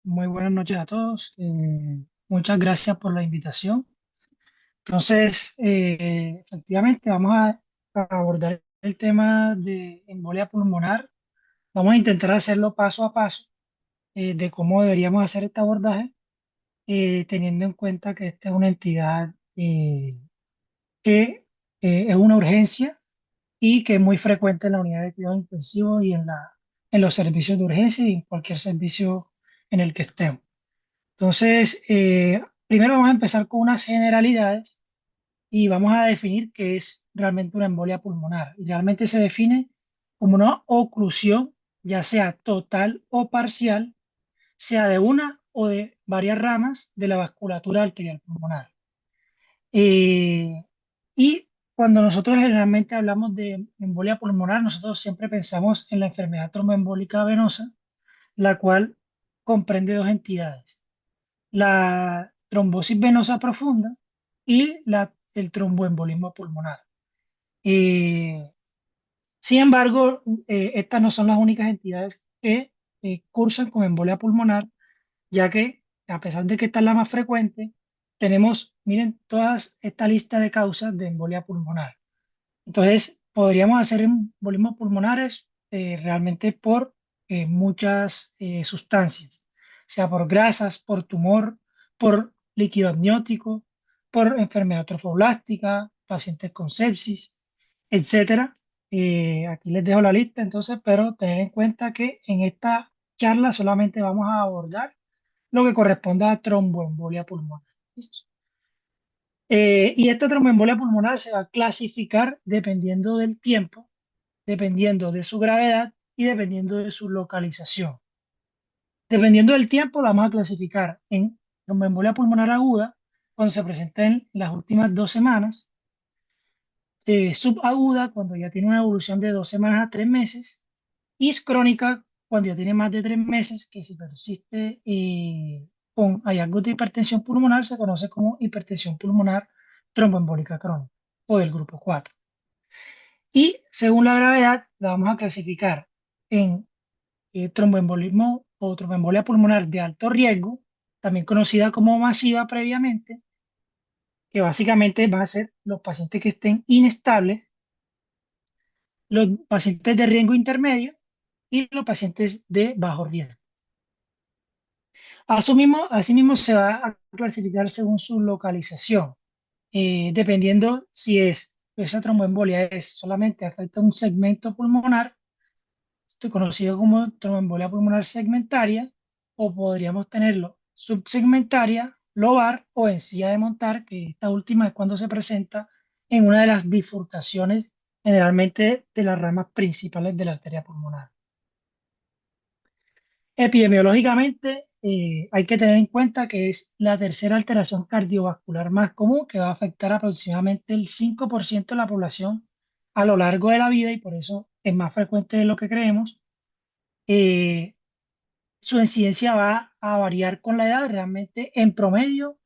Muy buenas noches a todos. Muchas gracias por la invitación. Entonces, efectivamente, a abordar el tema de embolia pulmonar. Vamos a intentar hacerlo paso a paso de cómo deberíamos hacer este abordaje, teniendo en cuenta que esta es una entidad que es una urgencia y que es muy frecuente en la unidad de cuidado intensivo y en los servicios de urgencia y en cualquier servicio en el que estemos. Entonces, primero vamos a empezar con unas generalidades y vamos a definir qué es realmente una embolia pulmonar. Y realmente se define como una oclusión, ya sea total o parcial, sea de una o de varias ramas de la vasculatura arterial pulmonar. Eh, y cuando nosotros generalmente hablamos de embolia pulmonar, nosotros siempre pensamos en la enfermedad tromboembólica venosa, la cual comprende dos entidades: la trombosis venosa profunda y el tromboembolismo pulmonar. Eh, Sin embargo, estas no son las únicas entidades que cursan con embolia pulmonar, ya que a pesar de que esta es la más frecuente, tenemos, miren, toda esta lista de causas de embolia pulmonar. Entonces, podríamos hacer embolismos pulmonares realmente por muchas sustancias, sea por grasas, por tumor, por líquido amniótico, por enfermedad trofoblástica, pacientes con sepsis, etcétera. Aquí les dejo la lista entonces, pero tener en cuenta que en esta charla solamente vamos a abordar lo que corresponda a tromboembolia pulmonar. ¿Listo? Y esta tromboembolia pulmonar se va a clasificar dependiendo del tiempo, dependiendo de su gravedad y dependiendo de su localización. Dependiendo del tiempo, la vamos a clasificar en tromboembolia pulmonar aguda, cuando se presenta en las últimas 2 semanas, subaguda, cuando ya tiene una evolución de 2 semanas a 3 meses, y es crónica, cuando ya tiene más de 3 meses, que si persiste con hallazgos de hipertensión pulmonar, se conoce como hipertensión pulmonar tromboembólica crónica o del grupo 4. Y según la gravedad, la vamos a clasificar en tromboembolismo o tromboembolia pulmonar de alto riesgo, también conocida como masiva previamente, que básicamente van a ser los pacientes que estén inestables, los pacientes de riesgo intermedio y los pacientes de bajo riesgo. Asimismo, se va a clasificar según su localización, dependiendo si esa tromboembolia es solamente afecta a un segmento pulmonar, esto conocido como tromboembolia pulmonar segmentaria, o podríamos tenerlo subsegmentaria, lobar o en silla de montar, que esta última es cuando se presenta en una de las bifurcaciones, generalmente de las ramas principales de la arteria pulmonar. Epidemiológicamente, hay que tener en cuenta que es la tercera alteración cardiovascular más común, que va a afectar aproximadamente el 5% de la población a lo largo de la vida, y por eso es más frecuente de lo que creemos. Eh, Su incidencia va a variar con la edad. Realmente, en promedio,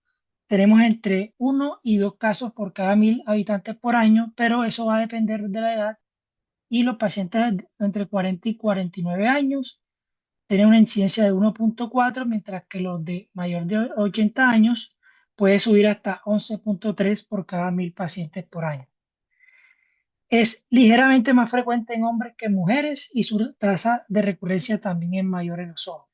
tenemos entre 1 y 2 casos por cada 1.000 habitantes por año, pero eso va a depender de la edad, y los pacientes entre 40 y 49 años tienen una incidencia de 1,4, mientras que los de mayor de 80 años puede subir hasta 11,3 por cada 1.000 pacientes por año. Es ligeramente más frecuente en hombres que en mujeres, y su tasa de recurrencia también es mayor en los hombres.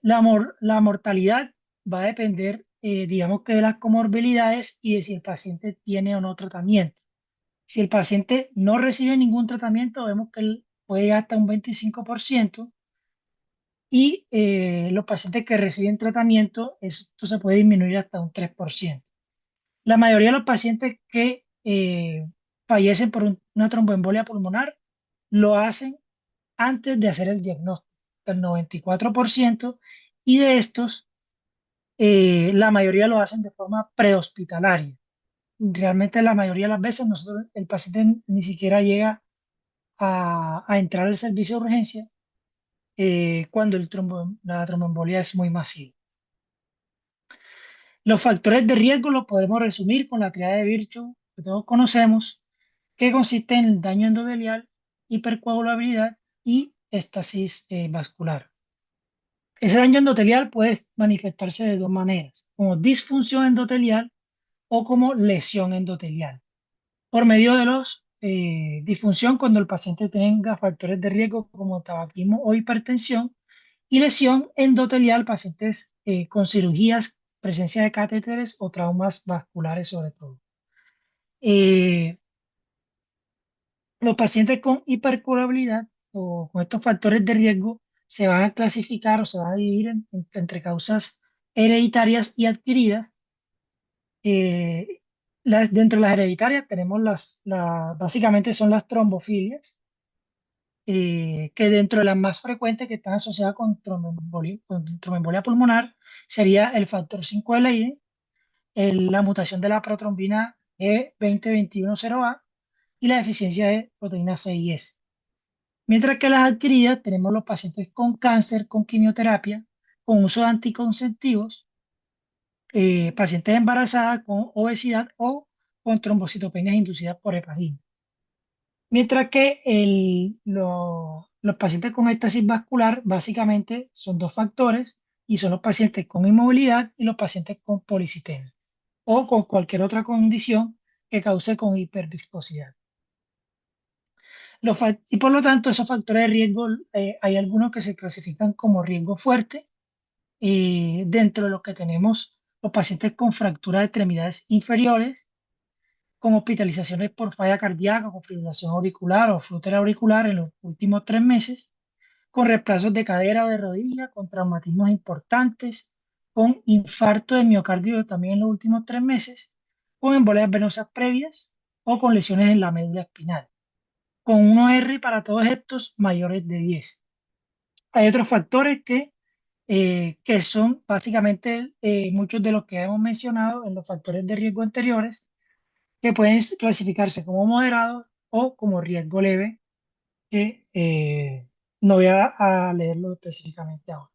La mortalidad va a depender, digamos que de las comorbilidades y de si el paciente tiene o no tratamiento. Si el paciente no recibe ningún tratamiento, vemos que él puede llegar hasta un 25%, y los pacientes que reciben tratamiento, esto se puede disminuir hasta un 3%. La mayoría de los pacientes que fallecen por una tromboembolia pulmonar lo hacen antes de hacer el diagnóstico, el 94%, y de estos, la mayoría lo hacen de forma prehospitalaria. Realmente la mayoría de las veces el paciente ni siquiera llega a entrar al servicio de urgencia cuando la tromboembolia es muy masiva. Los factores de riesgo los podemos resumir con la triada de Virchow que todos conocemos, que consiste en el daño endotelial, hipercoagulabilidad y éstasis vascular. Ese daño endotelial puede manifestarse de dos maneras, como disfunción endotelial o como lesión endotelial. Por medio de los disfunción cuando el paciente tenga factores de riesgo como tabaquismo o hipertensión, y lesión endotelial, pacientes con cirugías, presencia de catéteres o traumas vasculares sobre todo. Eh, los pacientes con hipercoagulabilidad o con estos factores de riesgo se van a clasificar o se van a dividir entre causas hereditarias y adquiridas. Eh, dentro de las hereditarias tenemos básicamente son las trombofilias, que dentro de las más frecuentes que están asociadas con tromboembolia pulmonar sería el factor 5 de Leiden, la mutación de la protrombina E2021-0A y la deficiencia de proteína C y S. Mientras que las adquiridas tenemos los pacientes con cáncer, con quimioterapia, con uso de anticonceptivos, pacientes embarazadas con obesidad o con trombocitopenias inducidas por heparina. Mientras que los pacientes con éstasis vascular básicamente son dos factores y son los pacientes con inmovilidad y los pacientes con policitemia o con cualquier otra condición que cause con hiperviscosidad. Y por lo tanto, esos factores de riesgo, hay algunos que se clasifican como riesgo fuerte, dentro de los que tenemos los pacientes con fractura de extremidades inferiores, con hospitalizaciones por falla cardíaca, con fibrilación auricular o flúter auricular en los últimos 3 meses, con reemplazos de cadera o de rodilla, con traumatismos importantes, con infarto de miocardio también en los últimos 3 meses, con embolias venosas previas o con lesiones en la médula espinal, con 1R para todos estos mayores de 10. Hay otros factores que son básicamente muchos de los que hemos mencionado en los factores de riesgo anteriores, que pueden clasificarse como moderados o como riesgo leve, que no voy a leerlo específicamente ahora.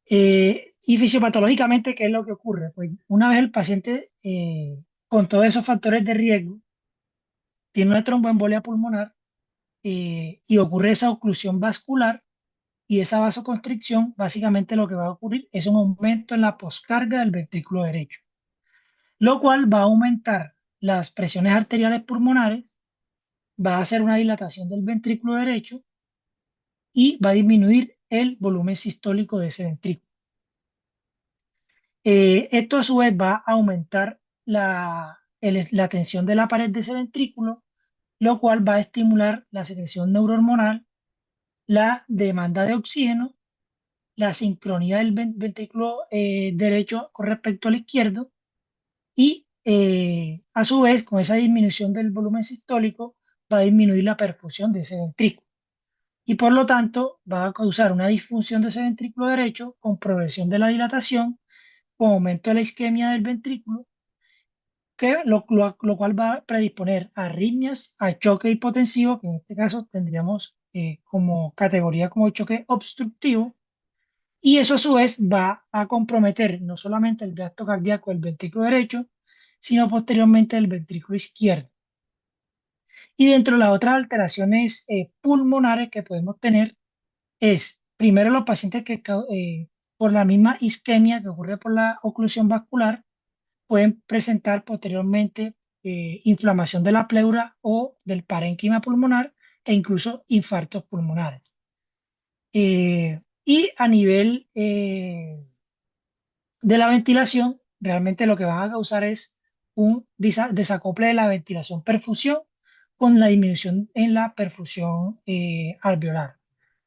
Y fisiopatológicamente, ¿qué es lo que ocurre? Pues una vez el paciente con todos esos factores de riesgo tiene una tromboembolia pulmonar, y ocurre esa oclusión vascular y esa vasoconstricción, básicamente lo que va a ocurrir es un aumento en la poscarga del ventrículo derecho, lo cual va a aumentar las presiones arteriales pulmonares, va a hacer una dilatación del ventrículo derecho y va a disminuir el volumen sistólico de ese ventrículo. Esto a su vez va a aumentar la tensión de la pared de ese ventrículo, lo cual va a estimular la secreción neurohormonal, la demanda de oxígeno, la sincronía del ventrículo derecho con respecto al izquierdo y a su vez con esa disminución del volumen sistólico va a disminuir la perfusión de ese ventrículo y por lo tanto va a causar una disfunción de ese ventrículo derecho con progresión de la dilatación, con aumento de la isquemia del ventrículo, lo cual va a predisponer a arritmias, a choque hipotensivo, que en este caso tendríamos como categoría como choque obstructivo, y eso a su vez va a comprometer no solamente el gasto cardíaco del ventrículo derecho, sino posteriormente el ventrículo izquierdo. Y dentro de las otras alteraciones pulmonares que podemos tener es, primero, los pacientes que por la misma isquemia que ocurre por la oclusión vascular, pueden presentar posteriormente inflamación de la pleura o del parénquima pulmonar e incluso infartos pulmonares. Y a nivel de la ventilación, realmente lo que van a causar es un desacople de la ventilación-perfusión con la disminución en la perfusión alveolar.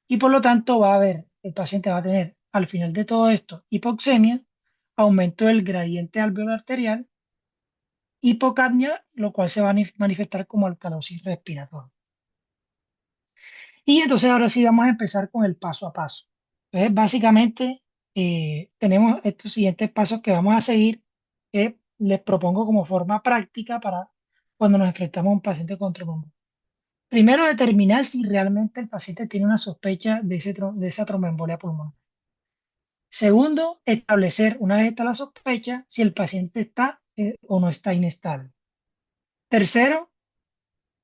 Y por lo tanto el paciente va a tener al final de todo esto hipoxemia, aumento del gradiente alveolar arterial, hipocapnia, lo cual se va a manifestar como alcalosis respiratoria. Y entonces ahora sí vamos a empezar con el paso a paso. Entonces, básicamente, tenemos estos siguientes pasos que vamos a seguir, que les propongo como forma práctica para cuando nos enfrentamos a un paciente con tromboembolia. Primero, determinar si realmente el paciente tiene una sospecha de esa tromboembolia pulmonar. Segundo, establecer, una vez está la sospecha, si el paciente está o no está inestable. Tercero,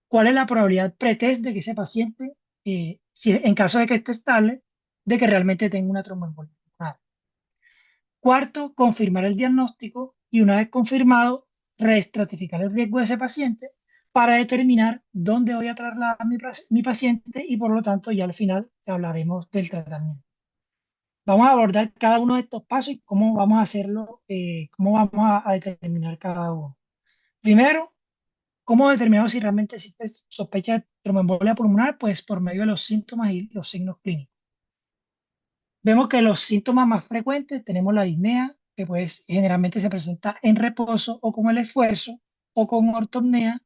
cuál es la probabilidad pretest de que ese paciente, si en caso de que esté estable, de que realmente tenga una tromboembolia pulmonar. Cuarto, confirmar el diagnóstico y una vez confirmado, reestratificar el riesgo de ese paciente para determinar dónde voy a trasladar mi paciente y por lo tanto ya al final hablaremos del tratamiento. Vamos a abordar cada uno de estos pasos y cómo vamos a hacerlo, cómo vamos a determinar cada uno. Primero, ¿cómo determinamos si realmente existe sospecha de tromboembolia pulmonar? Pues por medio de los síntomas y los signos clínicos. Vemos que los síntomas más frecuentes tenemos la disnea, que pues generalmente se presenta en reposo o con el esfuerzo o con ortopnea.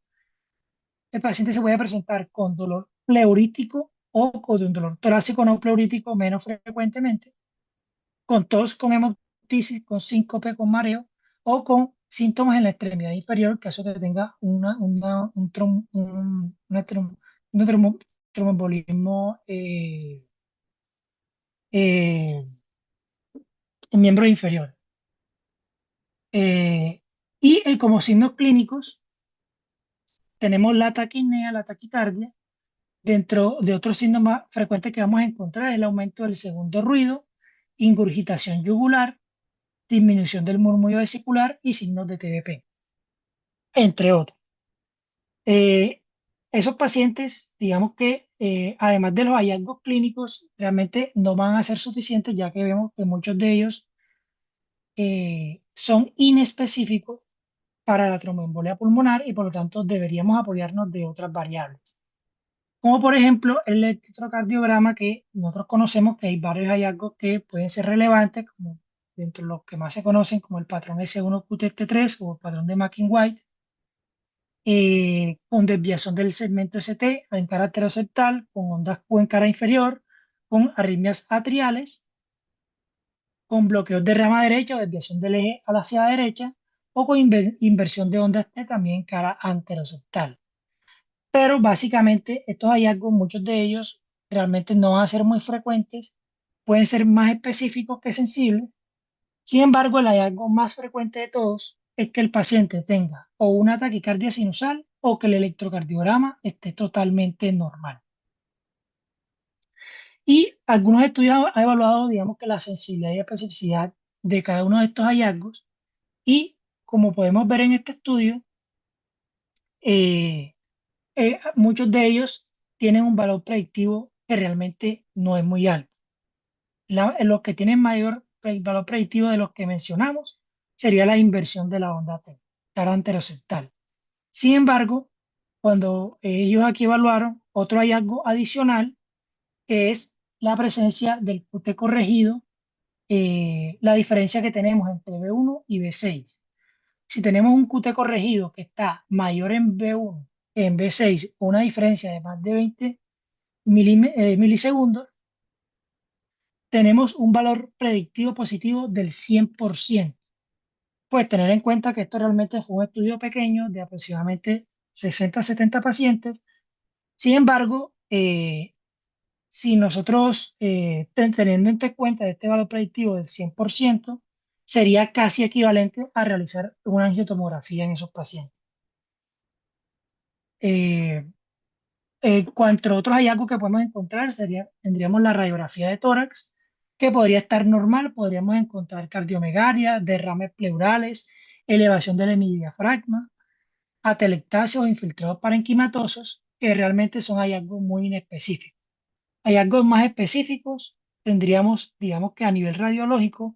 El paciente se puede presentar con dolor pleurítico o con un dolor torácico no pleurítico menos frecuentemente, con tos, con hemoptisis, con síncope, con mareo o con síntomas en la extremidad inferior, caso que tenga un tromboembolismo eh, en miembros inferiores. Como signos clínicos tenemos la taquipnea, la taquicardia. Dentro de otros signos más frecuentes que vamos a encontrar el aumento del segundo ruido, ingurgitación yugular, disminución del murmullo vesicular y signos de TBP, entre otros. Eh, Esos pacientes, digamos que además de los hallazgos clínicos, realmente no van a ser suficientes, ya que vemos que muchos de ellos son inespecíficos para la tromboembolia pulmonar y por lo tanto deberíamos apoyarnos de otras variables. Como por ejemplo el electrocardiograma, que nosotros conocemos que hay varios hallazgos que pueden ser relevantes, como dentro de los que más se conocen, como el patrón S1QT3 o el patrón de Makin-White, con desviación del segmento ST en carácter septal, con ondas Q en cara inferior, con arritmias atriales, con bloqueos de rama derecha o desviación del eje hacia la derecha, o con inversión de ondas T también en cara anteroseptal. Pero básicamente estos hallazgos, muchos de ellos realmente no van a ser muy frecuentes, pueden ser más específicos que sensibles. Sin embargo, el hallazgo más frecuente de todos es que el paciente tenga o una taquicardia sinusal o que el electrocardiograma esté totalmente normal. Y algunos estudios han evaluado, digamos, que la sensibilidad y especificidad de cada uno de estos hallazgos y como podemos ver en este estudio, eh, muchos de ellos tienen un valor predictivo que realmente no es muy alto. Los que tienen mayor valor predictivo de los que mencionamos sería la inversión de la onda T, cara anteroseptal. Sin embargo, cuando ellos aquí evaluaron otro hallazgo adicional, que es la presencia del QT corregido, la diferencia que tenemos entre B1 y B6. Si tenemos un QT corregido que está mayor en B1 que en B6, una diferencia de más de 20 milisegundos, tenemos un valor predictivo positivo del 100%. Pues tener en cuenta que esto realmente fue un estudio pequeño de aproximadamente 60 a 70 pacientes. Sin embargo, si nosotros, teniendo en cuenta este valor predictivo del 100%, sería casi equivalente a realizar una angiotomografía en esos pacientes. Eh, En cuanto a otros hallazgos que podemos encontrar, tendríamos la radiografía de tórax, que podría estar normal, podríamos encontrar cardiomegalia, derrames pleurales, elevación del hemidiafragma, atelectasia o infiltrados parenquimatosos, que realmente son hallazgos muy inespecíficos. Hallazgos más específicos tendríamos, digamos que a nivel radiológico,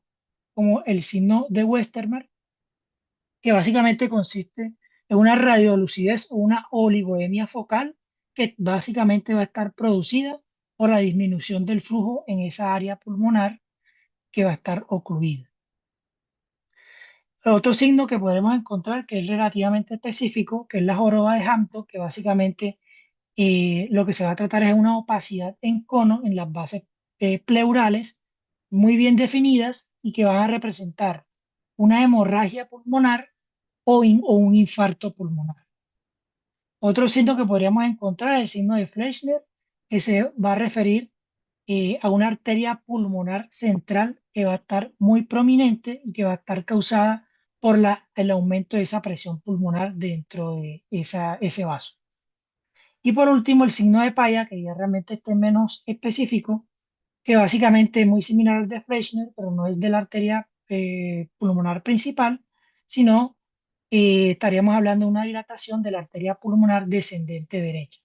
como el signo de Westermarck, que básicamente consiste en una radiolucidez o una oligoemia focal que básicamente va a estar producida por la disminución del flujo en esa área pulmonar que va a estar ocluida. Otro signo que podemos encontrar que es relativamente específico, que es la joroba de Hampton, que básicamente lo que se va a tratar es una opacidad en cono en las bases pleurales muy bien definidas y que van a representar una hemorragia pulmonar o un infarto pulmonar. Otro signo que podríamos encontrar es el signo de Fleischner, que se va a referir a una arteria pulmonar central que va a estar muy prominente y que va a estar causada por el aumento de esa presión pulmonar dentro de ese vaso. Y por último, el signo de Paya, que ya realmente esté menos específico, que básicamente es muy similar al de Fleischner, pero no es de la arteria pulmonar principal, sino estaríamos hablando de una dilatación de la arteria pulmonar descendente derecha.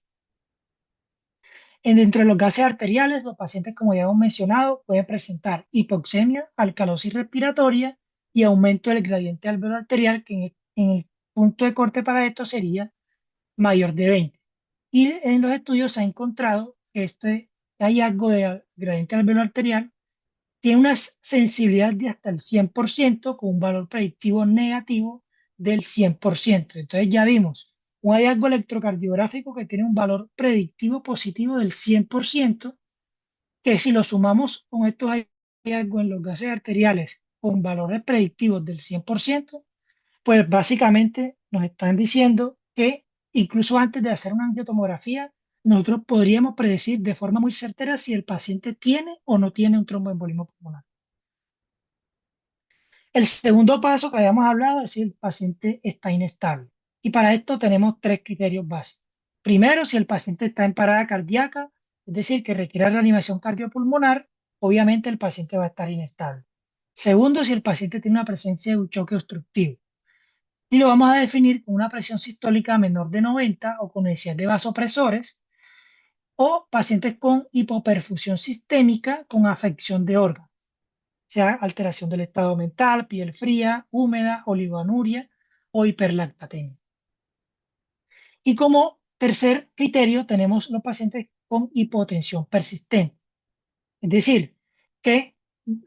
Dentro de los gases arteriales, los pacientes, como ya hemos mencionado, pueden presentar hipoxemia, alcalosis respiratoria y aumento del gradiente alveolar arterial, que en el punto de corte para esto sería mayor de 20. Y en los estudios se ha encontrado que este hallazgo de gradiente alveolar arterial tiene una sensibilidad de hasta el 100% con un valor predictivo negativo del 100%. Entonces ya vimos un hallazgo electrocardiográfico que tiene un valor predictivo positivo del 100%, que si lo sumamos con estos hallazgos en los gases arteriales con valores predictivos del 100%, pues básicamente nos están diciendo que incluso antes de hacer una angiotomografía, nosotros podríamos predecir de forma muy certera si el paciente tiene o no tiene un tromboembolismo pulmonar. El segundo paso que habíamos hablado es si el paciente está inestable. Y para esto tenemos tres criterios básicos. Primero, si el paciente está en parada cardíaca, es decir, que requiere reanimación cardiopulmonar, obviamente el paciente va a estar inestable. Segundo, si el paciente tiene una presencia de un choque obstructivo. Y lo vamos a definir con una presión sistólica menor de 90 o con necesidad de vasopresores o pacientes con hipoperfusión sistémica con afección de órganos, sea alteración del estado mental, piel fría, húmeda, oligoanuria o hiperlactatemia. Y como tercer criterio tenemos los pacientes con hipotensión persistente. Es decir, que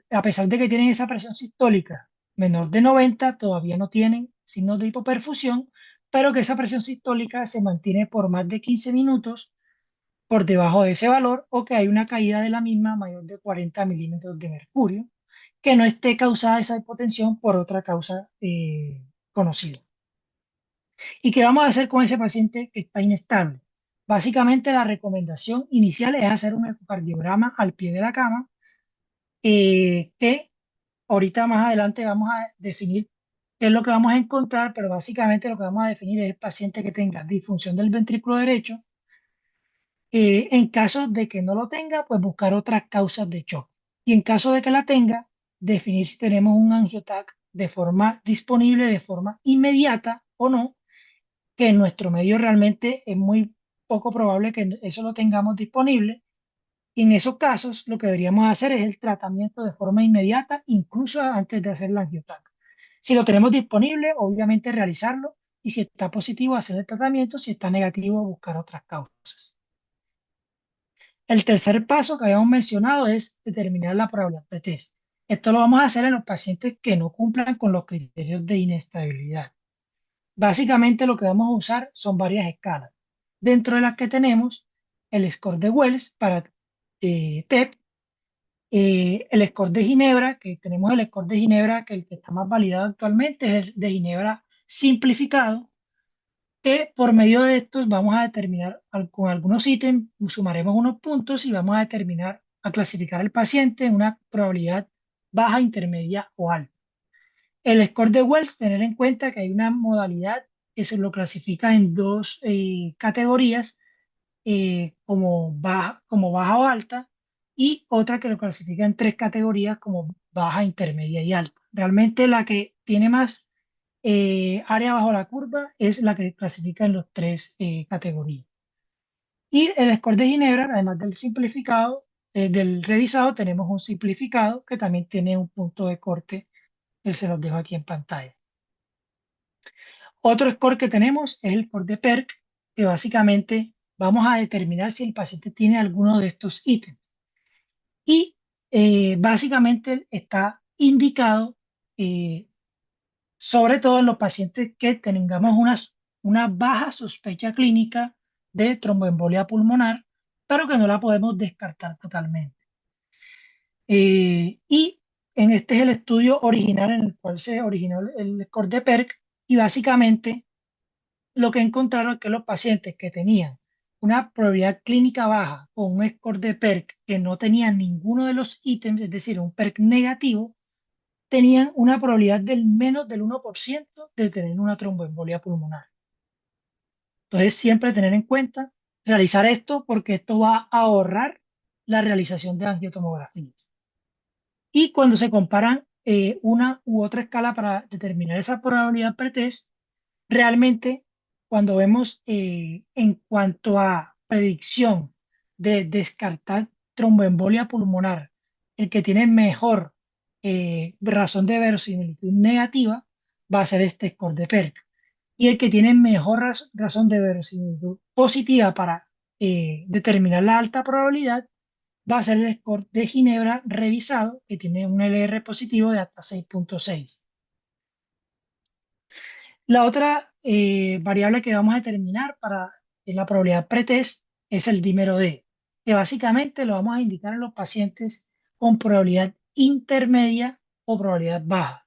a pesar de que tienen esa presión sistólica menor de 90, todavía no tienen signos de hipoperfusión, pero que esa presión sistólica se mantiene por más de 15 minutos por debajo de ese valor o que hay una caída de la misma mayor de 40 milímetros de mercurio, que no esté causada esa hipotensión por otra causa conocida. ¿Y qué vamos a hacer con ese paciente que está inestable? Básicamente la recomendación inicial es hacer un ecocardiograma al pie de la cama, que ahorita más adelante vamos a definir qué es lo que vamos a encontrar, pero básicamente lo que vamos a definir es el paciente que tenga disfunción del ventrículo derecho. En caso de que no lo tenga, pues buscar otras causas de choque. Y en caso de que la tenga, definir si tenemos un angiotac de forma disponible, de forma inmediata o no, que en nuestro medio realmente es muy poco probable que eso lo tengamos disponible. Y en esos casos, lo que deberíamos hacer es el tratamiento de forma inmediata, incluso antes de hacer la angiotac. Si lo tenemos disponible, obviamente realizarlo. Y si está positivo, hacer el tratamiento. Si está negativo, buscar otras causas. El tercer paso que habíamos mencionado es determinar la probabilidad de test. Esto lo vamos a hacer en los pacientes que no cumplan con los criterios de inestabilidad. Básicamente lo que vamos a usar son varias escalas, dentro de las que tenemos el score de Wells para TEP, el score de Ginebra, que tenemos el score de Ginebra, que el que está más validado actualmente es el de Ginebra simplificado, que por medio de estos vamos a determinar con algunos ítems, sumaremos unos puntos y vamos a determinar, a clasificar al paciente en una probabilidad baja, intermedia o alta. El score de Wells, tener en cuenta que hay una modalidad que se lo clasifica en dos categorías, como baja o alta, y otra que lo clasifica en tres categorías como baja, intermedia y alta. Realmente la que tiene más área bajo la curva es la que clasifica en los tres categorías. Y el score de Ginebra, además del simplificado, del revisado, tenemos un simplificado que también tiene un punto de corte que se los dejo aquí en pantalla. Otro score que tenemos es el score de PERC, que básicamente vamos a determinar si el paciente tiene alguno de estos ítems. Y básicamente está indicado, sobre todo en los pacientes que tengamos una baja sospecha clínica de tromboembolia pulmonar, pero que no la podemos descartar totalmente. Y en este es el estudio original en el cual se originó el score de PERC, y básicamente lo que encontraron es que los pacientes que tenían una probabilidad clínica baja o un score de PERC que no tenían ninguno de los ítems, es decir, un PERC negativo, tenían una probabilidad del menos del 1% de tener una tromboembolia pulmonar. Entonces, siempre tener en cuenta realizar esto porque esto va a ahorrar la realización de angiotomografías. Y cuando se comparan una u otra escala para determinar esa probabilidad pretest, realmente cuando vemos en cuanto a predicción de descartar tromboembolia pulmonar, el que tiene mejor razón de verosimilitud negativa va a ser este score de PERC. Y el que tiene mejor razón de verosimilitud positiva para determinar la alta probabilidad va a ser el score de Ginebra revisado, que tiene un LR positivo de hasta 6.6. La otra variable que vamos a determinar para la probabilidad pretest es el dímero D, que básicamente lo vamos a indicar en los pacientes con probabilidad intermedia o probabilidad baja.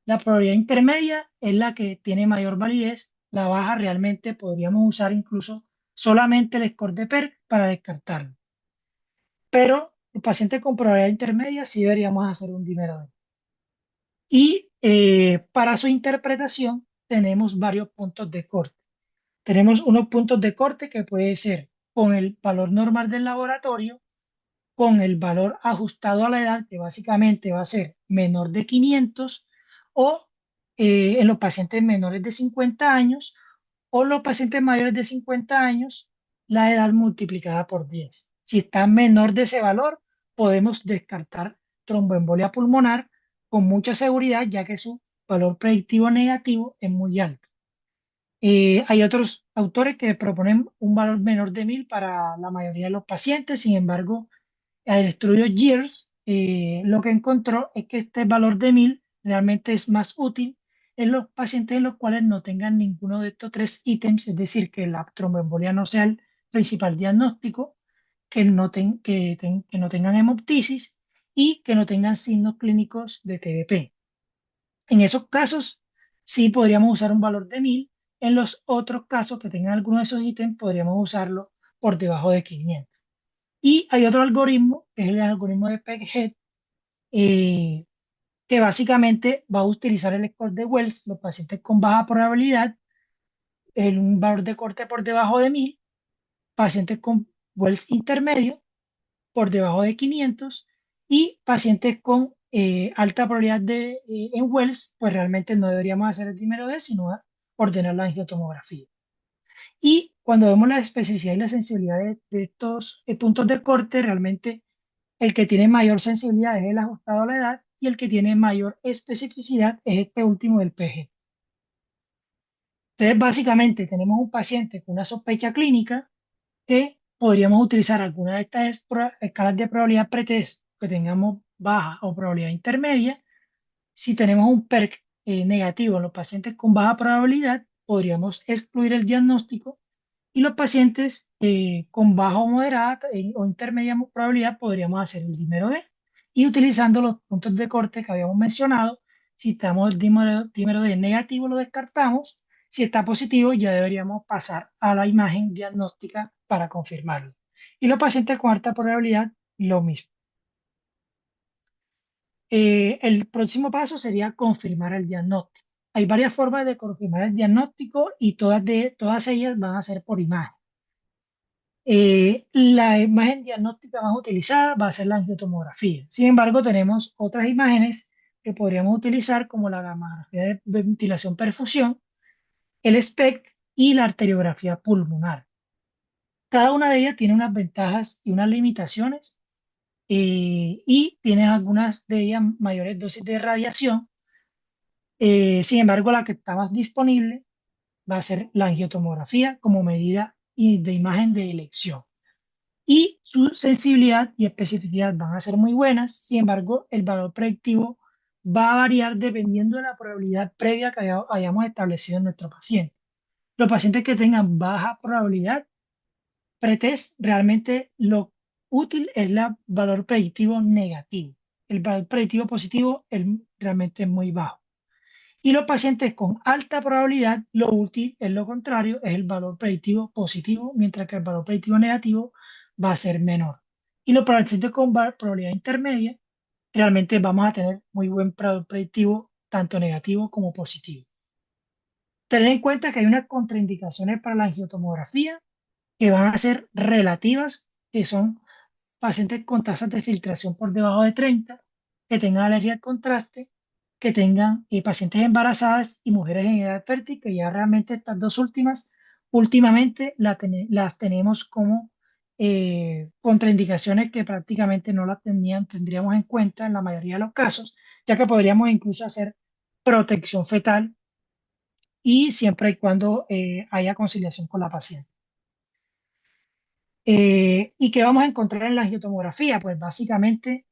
La probabilidad intermedia es la que tiene mayor validez, la baja realmente podríamos usar incluso solamente el score de PERC para descartarlo. Pero el paciente con probabilidad intermedia sí deberíamos hacer un dímero D. Y para su interpretación tenemos varios puntos de corte. Tenemos unos puntos de corte que puede ser con el valor normal del laboratorio, con el valor ajustado a la edad, que básicamente va a ser menor de 500, o en los pacientes menores de 50 años, o los pacientes mayores de 50 años, la edad multiplicada por 10. Si está menor de ese valor, podemos descartar tromboembolia pulmonar con mucha seguridad, ya que su valor predictivo negativo es muy alto. Hay otros autores que proponen un valor menor de 1000 para la mayoría de los pacientes. Sin embargo, el estudio GEARS lo que encontró es que este valor de 1000 realmente es más útil en los pacientes en los cuales no tengan ninguno de estos tres ítems, es decir, que la tromboembolia no sea el principal diagnóstico, que no tengan hemoptisis y que no tengan signos clínicos de TBP. En esos casos, sí podríamos usar un valor de 1000. En los otros casos que tengan alguno de esos ítems, podríamos usarlo por debajo de 500. Y hay otro algoritmo, que es el algoritmo de Peghead, eh, que básicamente va a utilizar el score de Wells, los pacientes con baja probabilidad, en un valor de corte por debajo de 1000, pacientes con Wells intermedio por debajo de 500 y pacientes con alta probabilidad en Wells, pues realmente no deberíamos hacer el dímero D, sino ordenar la angiotomografía. Y cuando vemos la especificidad y la sensibilidad de estos puntos de corte, realmente el que tiene mayor sensibilidad es el ajustado a la edad y el que tiene mayor especificidad es este último del PG. Entonces, básicamente tenemos un paciente con una sospecha clínica que podríamos utilizar alguna de estas escalas de probabilidad pretest que tengamos baja o probabilidad intermedia. Si tenemos un PERC negativo en los pacientes con baja probabilidad, podríamos excluir el diagnóstico y los pacientes con baja o moderada o intermedia probabilidad podríamos hacer el dímero D. Y utilizando los puntos de corte que habíamos mencionado, si estamos el dímero D negativo, lo descartamos. Si está positivo, ya deberíamos pasar a la imagen diagnóstica para confirmarlo. Y los pacientes con alta probabilidad, lo mismo. El próximo paso sería confirmar el diagnóstico. Hay varias formas de confirmar el diagnóstico y todas ellas van a ser por imagen. La imagen diagnóstica más utilizada va a ser la angiotomografía. Sin embargo, tenemos otras imágenes que podríamos utilizar como la gamografía de ventilación perfusión, el SPECT y la arteriografía pulmonar. Cada una de ellas tiene unas ventajas y unas limitaciones y tiene algunas de ellas mayores dosis de radiación. Sin embargo, la que está más disponible va a ser la angiotomografía como medida de imagen de elección. Y su sensibilidad y especificidad van a ser muy buenas. Sin embargo, el valor predictivo va a variar dependiendo de la probabilidad previa que hayamos establecido en nuestro paciente. Los pacientes que tengan baja probabilidad pretest, realmente lo útil es el valor predictivo negativo. El valor predictivo positivo realmente es muy bajo. Y los pacientes con alta probabilidad, lo útil es lo contrario, es el valor predictivo positivo, mientras que el valor predictivo negativo va a ser menor. Y los pacientes con probabilidad intermedia, realmente vamos a tener muy buen valor predictivo, tanto negativo como positivo. Tener en cuenta que hay unas contraindicaciones para la angiotomografía que van a ser relativas, que son pacientes con tasas de filtración por debajo de 30, que tengan alergia al contraste, que tengan pacientes embarazadas y mujeres en edad fértil, que ya realmente estas dos últimas, últimamente las tenemos como contraindicaciones que prácticamente no las tendríamos en cuenta en la mayoría de los casos, ya que podríamos incluso hacer protección fetal y siempre y cuando haya conciliación con la paciente. ¿Y qué vamos a encontrar en la angiotomografía? Pues básicamente,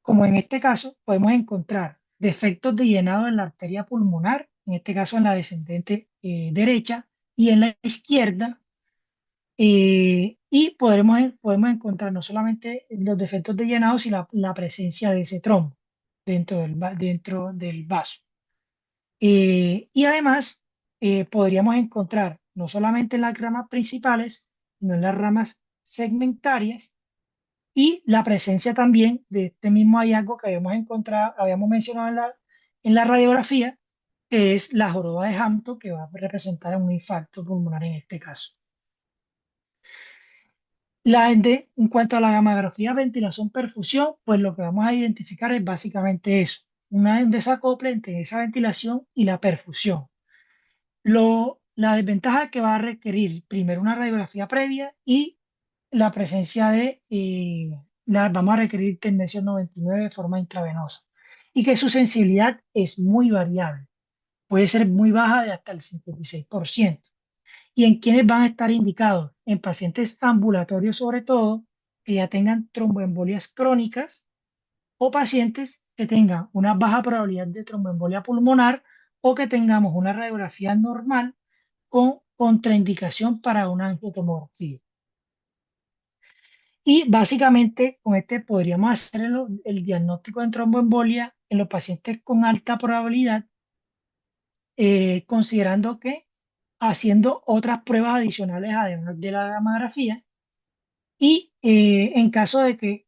como en este caso, podemos encontrar defectos de llenado en la arteria pulmonar, en este caso en la descendente derecha y en la izquierda, y podemos encontrar no solamente los defectos de llenado, sino la presencia de ese trombo dentro del vaso. Y además, podríamos encontrar no solamente en las ramas principales, sino en las ramas segmentarias y la presencia también de este mismo hallazgo que habíamos encontrado, habíamos mencionado en la radiografía, que es la joroba de Hampton, que va a representar un infarto pulmonar en este caso. En cuanto a la gammagrafía, ventilación, perfusión, pues lo que vamos a identificar es básicamente eso, un desacople entre esa ventilación y la perfusión. La desventaja es que va a requerir primero una radiografía previa y la presencia vamos a requerir tendencio 99 de forma intravenosa y que su sensibilidad es muy variable, puede ser muy baja de hasta el 56%. ¿Y en quiénes van a estar indicados? En pacientes ambulatorios sobre todo, que ya tengan tromboembolias crónicas o pacientes que tengan una baja probabilidad de tromboembolia pulmonar o que tengamos una radiografía normal con contraindicación para una angiotomografía. Y básicamente con este podríamos hacer el diagnóstico de tromboembolia en los pacientes con alta probabilidad, considerando que haciendo otras pruebas adicionales además de la gammagrafía y en caso de que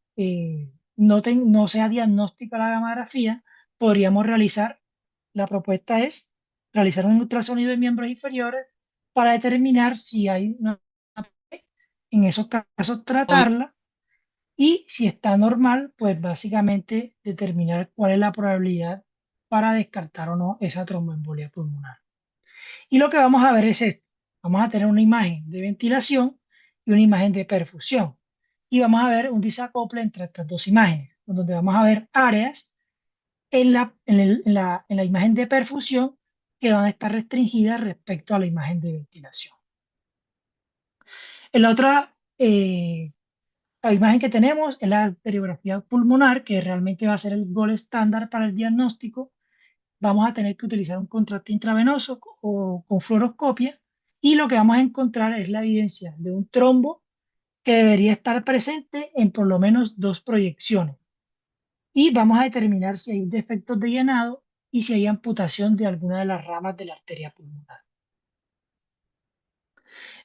no sea diagnóstica la gammagrafía, podríamos la propuesta es realizar un ultrasonido de miembros inferiores para determinar si hay en esos casos tratarla y si está normal, pues básicamente determinar cuál es la probabilidad para descartar o no esa tromboembolia pulmonar. Y lo que vamos a ver es esto. Vamos a tener una imagen de ventilación y una imagen de perfusión. Y vamos a ver un desacople entre estas dos imágenes, donde vamos a ver áreas en la imagen de perfusión que van a estar restringidas respecto a la imagen de ventilación. En la otra la imagen que tenemos es la arteriografía pulmonar, que realmente va a ser el gol estándar para el diagnóstico. Vamos a tener que utilizar un contraste intravenoso o con fluoroscopia y lo que vamos a encontrar es la evidencia de un trombo que debería estar presente en por lo menos dos proyecciones. Y vamos a determinar si hay defectos de llenado y si hay amputación de alguna de las ramas de la arteria pulmonar.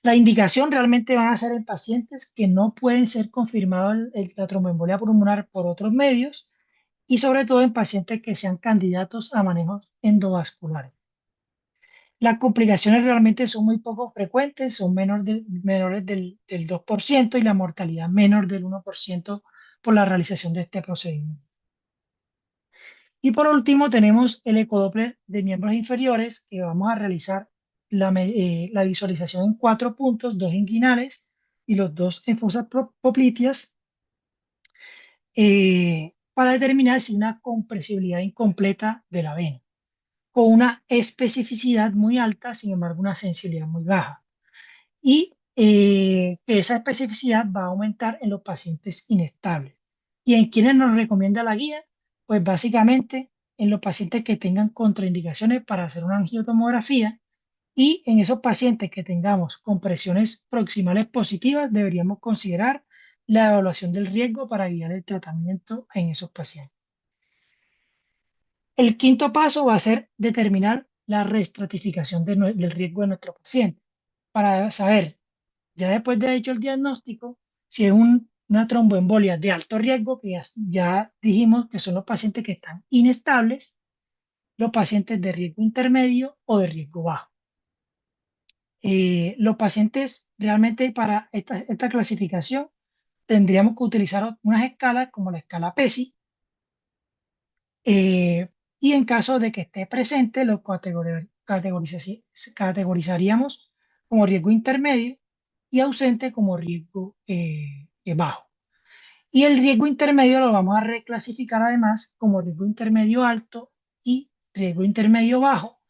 La indicación realmente van a ser en pacientes que no pueden ser confirmados la tromboembolia pulmonar por otros medios y sobre todo en pacientes que sean candidatos a manejos endovasculares. Las complicaciones realmente son muy poco frecuentes, son menores del 2% y la mortalidad menor del 1% por la realización de este procedimiento. Y por último tenemos el ecodoppler de miembros inferiores que vamos a realizar la visualización en 4 puntos, 2 inguinales y los 2 en fosas popliteas, para determinar si hay una compresibilidad incompleta de la vena, con una especificidad muy alta, sin embargo una sensibilidad muy baja. Y que esa especificidad va a aumentar en los pacientes inestables. ¿Y en quienes nos recomienda la guía? Pues básicamente en los pacientes que tengan contraindicaciones para hacer una angiotomografía y en esos pacientes que tengamos compresiones proximales positivas deberíamos considerar la evaluación del riesgo para guiar el tratamiento en esos pacientes. El quinto paso va a ser determinar la reestratificación del riesgo de nuestro paciente para saber, ya después de hecho el diagnóstico, si es una tromboembolia de alto riesgo, que ya dijimos que son los pacientes que están inestables, los pacientes de riesgo intermedio o de riesgo bajo. Los pacientes realmente para esta clasificación tendríamos que utilizar unas escalas como la escala PESI, eh, y en caso de que esté presente, lo categorizaríamos como riesgo intermedio y ausente como riesgo bajo. Y el riesgo intermedio lo vamos a reclasificar además como riesgo intermedio alto y riesgo intermedio bajo,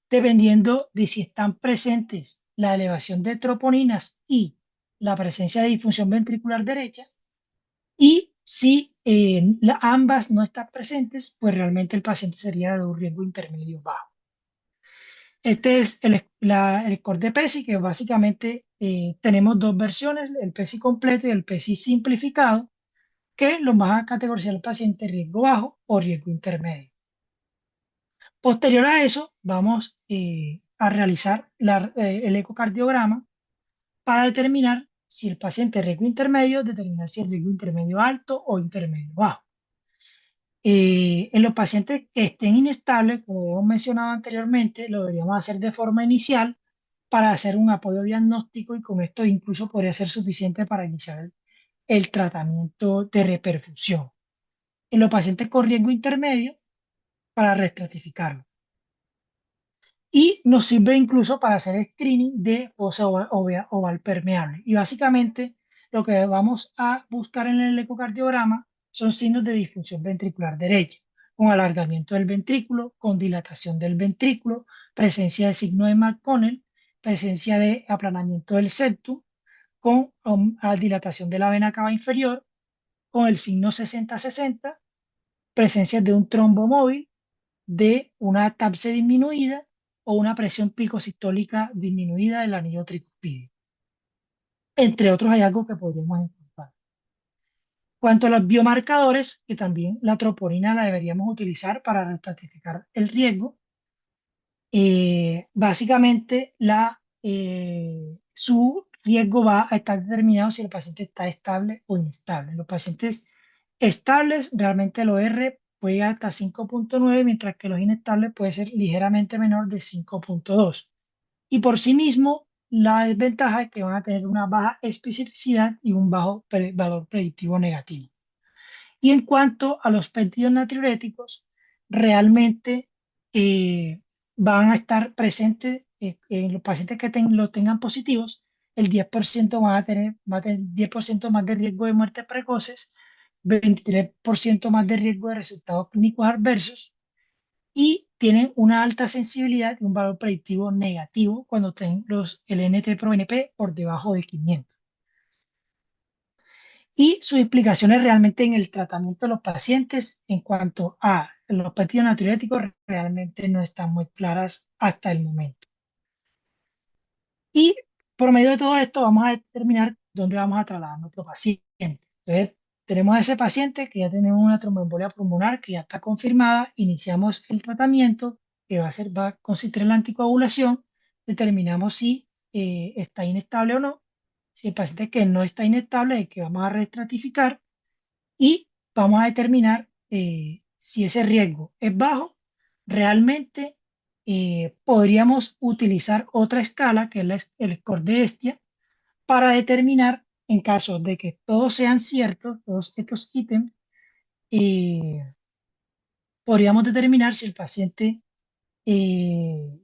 dependiendo de si están presentes la elevación de troponinas y la presencia de disfunción ventricular derecha. Y si ambas no están presentes, pues realmente el paciente sería de un riesgo intermedio bajo. Este es el score de PESI, que básicamente tenemos dos versiones, el PESI completo y el PESI simplificado, que los van a categorizar el paciente riesgo bajo o riesgo intermedio. Posterior a eso, vamos a realizar el ecocardiograma para determinar si el paciente es riesgo intermedio, determinar si es riesgo intermedio alto o intermedio bajo. En los pacientes que estén inestables, como hemos mencionado anteriormente, lo deberíamos hacer de forma inicial para hacer un apoyo diagnóstico y con esto incluso podría ser suficiente para iniciar el tratamiento de reperfusión. En los pacientes con riesgo intermedio, para reestratificarlo. Y nos sirve incluso para hacer screening de fosa oval permeable. Y básicamente lo que vamos a buscar en el ecocardiograma son signos de disfunción ventricular derecha, con alargamiento del ventrículo, con dilatación del ventrículo, presencia de signo de McConnell, presencia de aplanamiento del septum, con dilatación de la vena cava inferior, con el signo 60-60, presencia de un trombo móvil, de una TAPSE disminuida o una presión picosistólica disminuida del anillo tricuspide, entre otros hallazgos que podríamos encontrar. Cuanto a los biomarcadores, que también la troponina la deberíamos utilizar para restratificar el riesgo, básicamente su riesgo va a estar determinado si el paciente está estable o inestable. Los pacientes estables, realmente el OR puede llegar hasta 5.9, mientras que los inestables puede ser ligeramente menor de 5.2. Y por sí mismo, la desventaja es que van a tener una baja especificidad y un bajo valor predictivo negativo. Y en cuanto a los péptidos natriuréticos, realmente eh, van a estar presentes en los pacientes que lo tengan positivos, el 10% va a tener 10% más de riesgo de muertes precoces, 23% más de riesgo de resultados clínicos adversos y tienen una alta sensibilidad y un valor predictivo negativo cuando tienen el NT-proBNP por debajo de 500. Y sus implicaciones realmente en el tratamiento de los pacientes en cuanto a los péptidos natriuréticos realmente no están muy claras hasta el momento. Y por medio de todo esto vamos a determinar dónde vamos a trasladar a nuestro paciente. Entonces, tenemos a ese paciente que ya tenemos una tromboembolia pulmonar que ya está confirmada, iniciamos el tratamiento que va a consistir en la anticoagulación, determinamos si está inestable o no. Si el paciente que no está inestable, el que vamos a reestratificar y vamos a determinar si ese riesgo es bajo. Realmente podríamos utilizar otra escala, que es el score de Estia, para determinar, en caso de que todos sean ciertos, todos estos ítems, eh, podríamos determinar si el paciente, eh,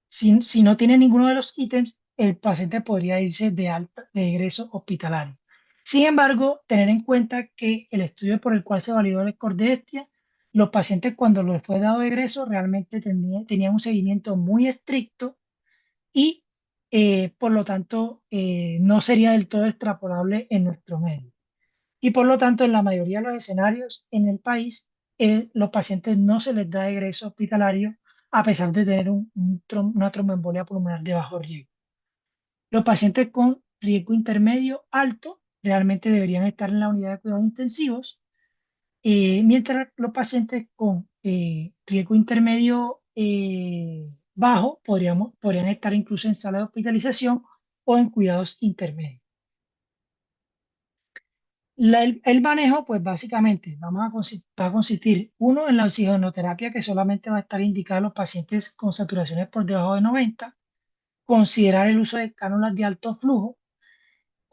si no tiene ninguno de los ítems, el paciente podría irse de alta, de egreso hospitalario. Sin embargo, tener en cuenta que el estudio por el cual se validó el score de Estia, los pacientes cuando les fue dado egreso realmente tenían un seguimiento muy estricto y por lo tanto no sería del todo extrapolable en nuestro medio. Y por lo tanto, en la mayoría de los escenarios en el país, los pacientes no se les da egreso hospitalario a pesar de tener una tromboembolia pulmonar de bajo riesgo. Los pacientes con riesgo intermedio alto realmente deberían estar en la unidad de cuidados intensivos, mientras los pacientes con riesgo intermedio bajo podrían estar incluso en sala de hospitalización o en cuidados intermedios. El manejo, pues básicamente va a consistir, uno, en la oxigenoterapia, que solamente va a estar indicada a los pacientes con saturaciones por debajo de 90, considerar el uso de cánulas de alto flujo,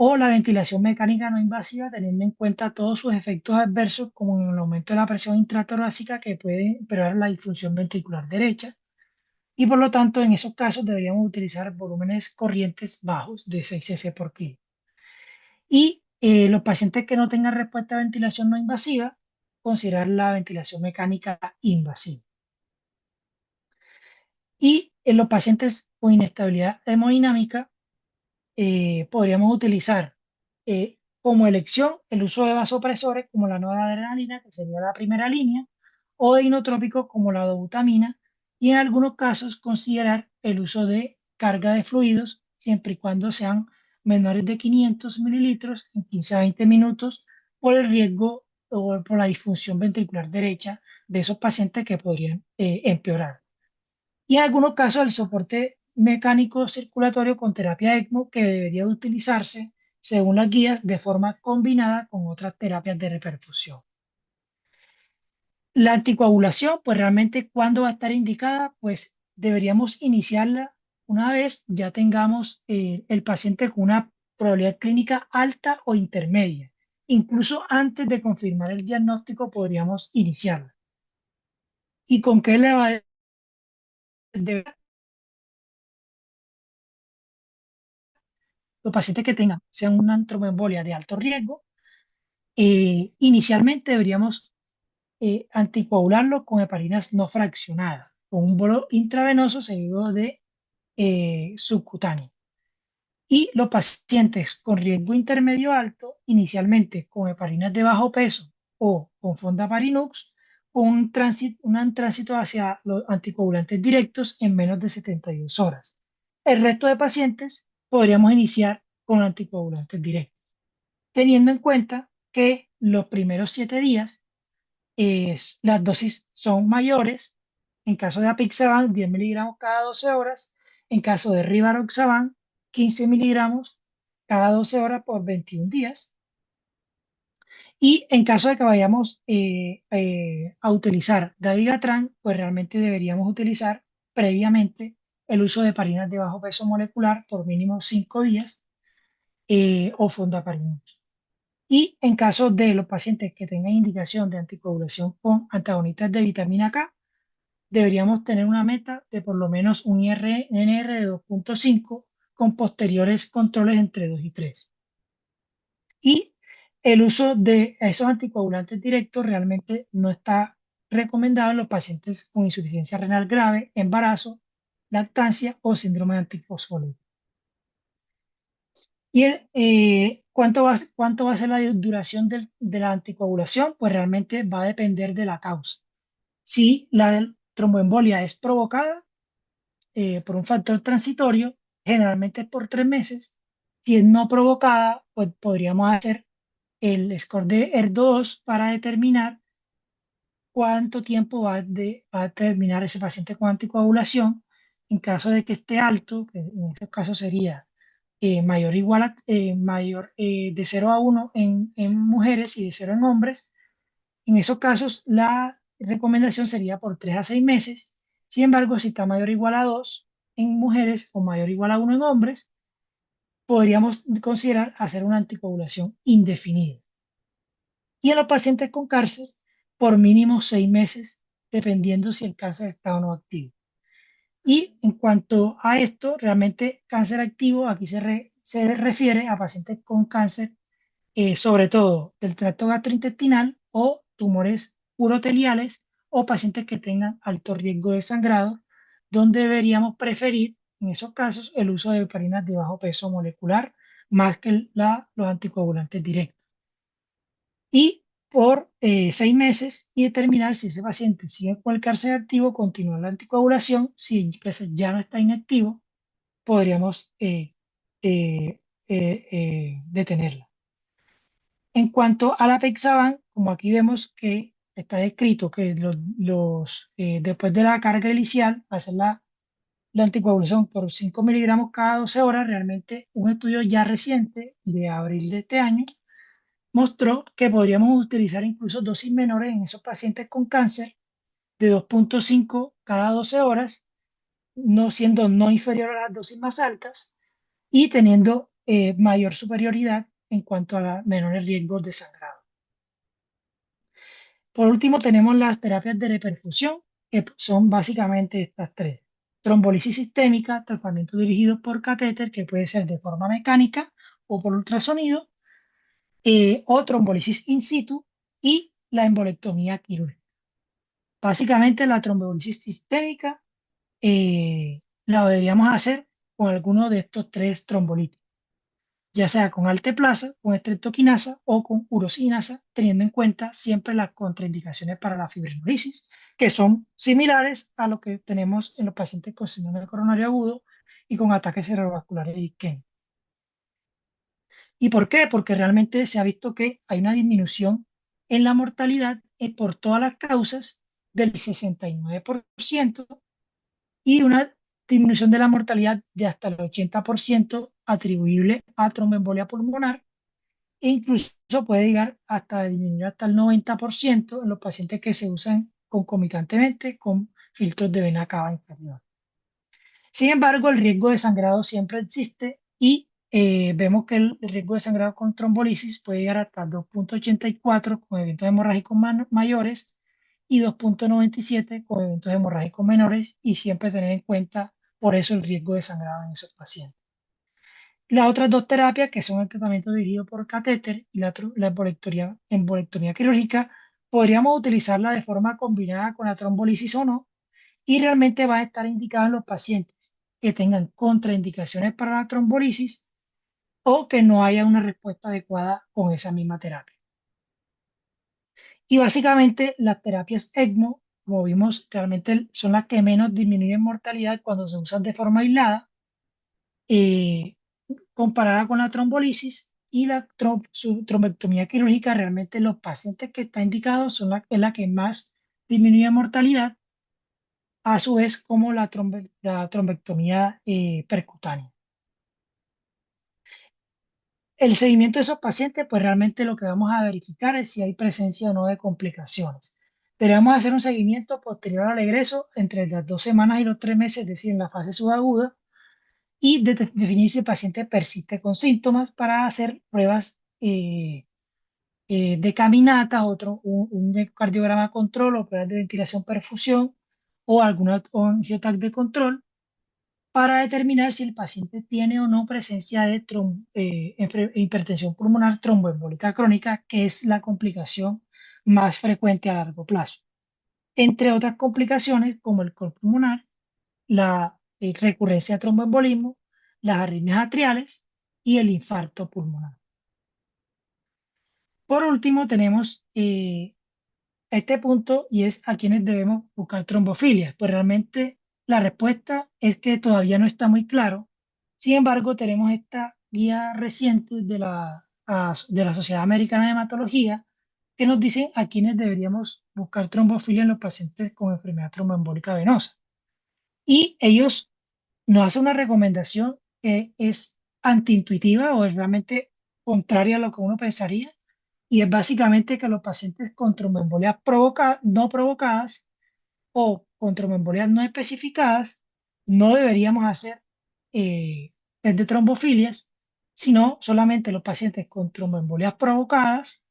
o la ventilación mecánica no invasiva, teniendo en cuenta todos sus efectos adversos, como el aumento de la presión intratorácica que puede empeorar la disfunción ventricular derecha. Y por lo tanto, en esos casos deberíamos utilizar volúmenes corrientes bajos de 6 cc por kilo. Y los pacientes que no tengan respuesta a ventilación no invasiva, considerar la ventilación mecánica invasiva. Y en los pacientes con inestabilidad hemodinámica, podríamos utilizar como elección el uso de vasopresores como la noradrenalina, que sería la primera línea, o de inotrópicos como la dobutamina, y en algunos casos considerar el uso de carga de fluidos, siempre y cuando sean menores de 500 mililitros en 15 a 20 minutos, por el riesgo o por la disfunción ventricular derecha de esos pacientes que podrían empeorar. Y en algunos casos el soporte mecánico circulatorio con terapia ECMO que debería utilizarse según las guías de forma combinada con otras terapias de reperfusión. La anticoagulación, pues realmente cuándo va a estar indicada, pues deberíamos iniciarla una vez ya tengamos el paciente con una probabilidad clínica alta o intermedia. Incluso antes de confirmar el diagnóstico podríamos iniciarla. ¿Y con qué le va a deber? Los pacientes que tengan, sean una tromboembolia de alto riesgo, inicialmente deberíamos anticoagularlo con heparinas no fraccionadas, con un bolo intravenoso seguido de subcutáneo. Y los pacientes con riesgo intermedio alto, inicialmente con heparinas de bajo peso o con fondaparinux, con un tránsito hacia los anticoagulantes directos en menos de 72 horas. El resto de pacientes podríamos iniciar con anticoagulantes directos, teniendo en cuenta que los primeros 7 días las dosis son mayores. En caso de apixaban, 10 miligramos cada 12 horas. En caso de rivaroxaban, 15 miligramos cada 12 horas por 21 días. Y en caso de que vayamos a utilizar dabigatran, pues realmente deberíamos utilizar previamente el uso de heparinas de bajo peso molecular por mínimo 5 días o fondaparinux. Y en caso de los pacientes que tengan indicación de anticoagulación con antagonistas de vitamina K, deberíamos tener una meta de por lo menos un NR de 2.5 con posteriores controles entre 2 y 3. Y el uso de esos anticoagulantes directos realmente no está recomendado en los pacientes con insuficiencia renal grave, embarazo, lactancia o síndrome antifosfolípido. ¿Y cuánto va a ser la duración de la anticoagulación? Pues realmente va a depender de la causa. Si la tromboembolia es provocada por un factor transitorio, generalmente es por 3 meses. Si es no provocada, pues podríamos hacer el score de ER2 para determinar cuánto tiempo va a terminar ese paciente con anticoagulación. En caso de que esté alto, que en este caso sería mayor, igual mayor de 0 a 1 en mujeres y de 0 en hombres. En esos casos, la recomendación sería por 3 a 6 meses. Sin embargo, si está mayor o igual a 2 en mujeres o mayor o igual a 1 en hombres, podríamos considerar hacer una anticoagulación indefinida. Y en los pacientes con cáncer, por mínimo 6 meses, dependiendo si el cáncer está o no activo. Y en cuanto a esto, realmente cáncer activo, aquí se refiere a pacientes con cáncer, sobre todo del tracto gastrointestinal o tumores uroteliales o pacientes que tengan alto riesgo de sangrado, donde deberíamos preferir en esos casos el uso de heparinas de bajo peso molecular más que los anticoagulantes directos. Y por 6 meses y determinar si ese paciente sigue con el cáncer activo, continuar la anticoagulación. Si el cáncer ya no está inactivo, podríamos detenerla. En cuanto a la Pexaban, como aquí vemos que está descrito que después de la carga inicial, hacer la anticoagulación por 5 miligramos cada 12 horas, realmente un estudio ya reciente de abril de este año mostró que podríamos utilizar incluso dosis menores en esos pacientes con cáncer de 2.5 cada 12 horas, no siendo no inferior a las dosis más altas y teniendo mayor superioridad en cuanto a menores riesgos de sangrado. Por último, tenemos las terapias de reperfusión, que son básicamente estas tres. Trombolisis sistémica, tratamiento dirigido por catéter, que puede ser de forma mecánica o por ultrasonido, o trombolisis in situ y la embolectomía quirúrgica. Básicamente, la trombolisis sistémica la deberíamos hacer con alguno de estos tres trombolitis, ya sea con alteplasa, con estreptoquinasa o con urosinasa, teniendo en cuenta siempre las contraindicaciones para la fibrinolisis, que son similares a lo que tenemos en los pacientes con síndrome coronario agudo y con ataques cerebrovasculares isquémicos. ¿Y por qué? Porque realmente se ha visto que hay una disminución en la mortalidad por todas las causas del 69% y una disminución de la mortalidad de hasta el 80% atribuible a tromboembolia pulmonar e incluso puede llegar hasta disminuir hasta el 90% en los pacientes que se usan concomitantemente con filtros de vena cava inferior. Sin embargo, el riesgo de sangrado siempre existe y vemos que el riesgo de sangrado con trombolisis puede llegar hasta 2,84 con eventos hemorrágicos mayores y 2,97 con eventos hemorrágicos menores y siempre tener en cuenta por eso el riesgo de sangrado en esos pacientes. Las otras dos terapias, que son el tratamiento dirigido por catéter y la embolectomía quirúrgica, podríamos utilizarla de forma combinada con la trombolisis o no, y realmente va a estar indicada en los pacientes que tengan contraindicaciones para la trombolisis o que no haya una respuesta adecuada con esa misma terapia. Y básicamente las terapias ECMO, como vimos, realmente son las que menos disminuyen mortalidad cuando se usan de forma aislada, eh, comparada con la trombolisis y la trombectomía quirúrgica. Realmente los pacientes que está indicados es la que más disminuye mortalidad, a su vez como la trombectomía percutánea. El seguimiento de esos pacientes, pues realmente lo que vamos a verificar es si hay presencia o no de complicaciones. Debemos hacer un seguimiento posterior al egreso entre las 2 semanas y los 3 meses, es decir, en la fase subaguda, y definir si el paciente persiste con síntomas para hacer pruebas de caminata, un cardiograma control o pruebas de ventilación perfusión o alguna o angiotac de control para determinar si el paciente tiene o no presencia de hipertensión pulmonar tromboembólica crónica, que es la complicación más frecuente a largo plazo. Entre otras complicaciones como el col pulmonar, la recurrencia de tromboembolismo, las arritmias atriales y el infarto pulmonar. Por último, tenemos este punto y es a quienes debemos buscar trombofilia. Pues realmente la respuesta es que todavía no está muy claro. Sin embargo, tenemos esta guía reciente de la Sociedad Americana de Hematología que nos dice a quienes deberíamos buscar trombofilia en los pacientes con enfermedad tromboembólica venosa. Y ellos nos hacen una recomendación que es antiintuitiva o es realmente contraria a lo que uno pensaría, y es básicamente que los pacientes con tromboembolias no provocadas o con tromboembolias no especificadas no deberíamos hacer test de trombofilias, sino solamente los pacientes con tromboembolias provocadas,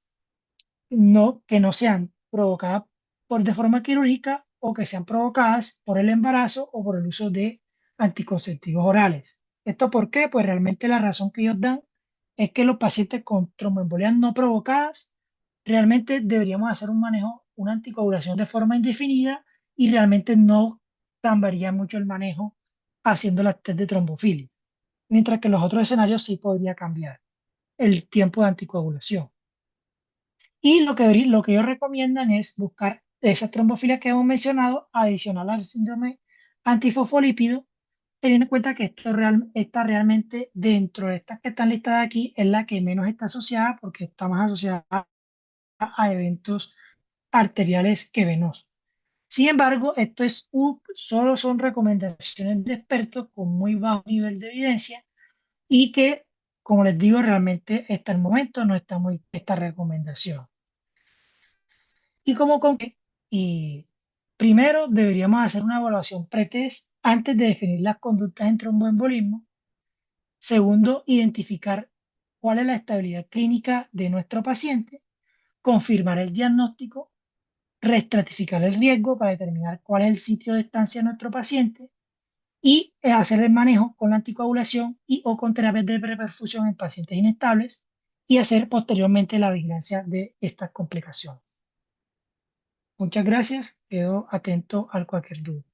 que no sean provocadas de forma quirúrgica o que sean provocadas por el embarazo o por el uso de anticonceptivos orales. ¿Esto por qué? Pues realmente la razón que ellos dan es que los pacientes con tromboembolias no provocadas realmente deberíamos hacer un manejo, una anticoagulación de forma indefinida y realmente no cambiaría mucho el manejo haciendo las test de trombofilia, mientras que en los otros escenarios sí podría cambiar el tiempo de anticoagulación. Y lo que ellos recomiendan es buscar esas trombofilias que hemos mencionado, adicional al síndrome antifosfolípido, teniendo en cuenta que está realmente dentro de estas que están listadas aquí, es la que menos está asociada porque está más asociada a eventos arteriales que venosos. Sin embargo, solo son recomendaciones de expertos con muy bajo nivel de evidencia y que, como les digo, realmente hasta el momento no está muy esta recomendación. Y como con y primero deberíamos hacer una evaluación pretest antes de definir las conductas en tromboembolismo Segundo, identificar cuál es la estabilidad clínica de nuestro paciente, confirmar el diagnóstico, reestratificar el riesgo para determinar cuál es el sitio de estancia de nuestro paciente y hacer el manejo con la anticoagulación y o con terapias de preperfusión en pacientes inestables y hacer posteriormente la vigilancia de estas complicaciones. Muchas gracias, quedo atento a cualquier duda.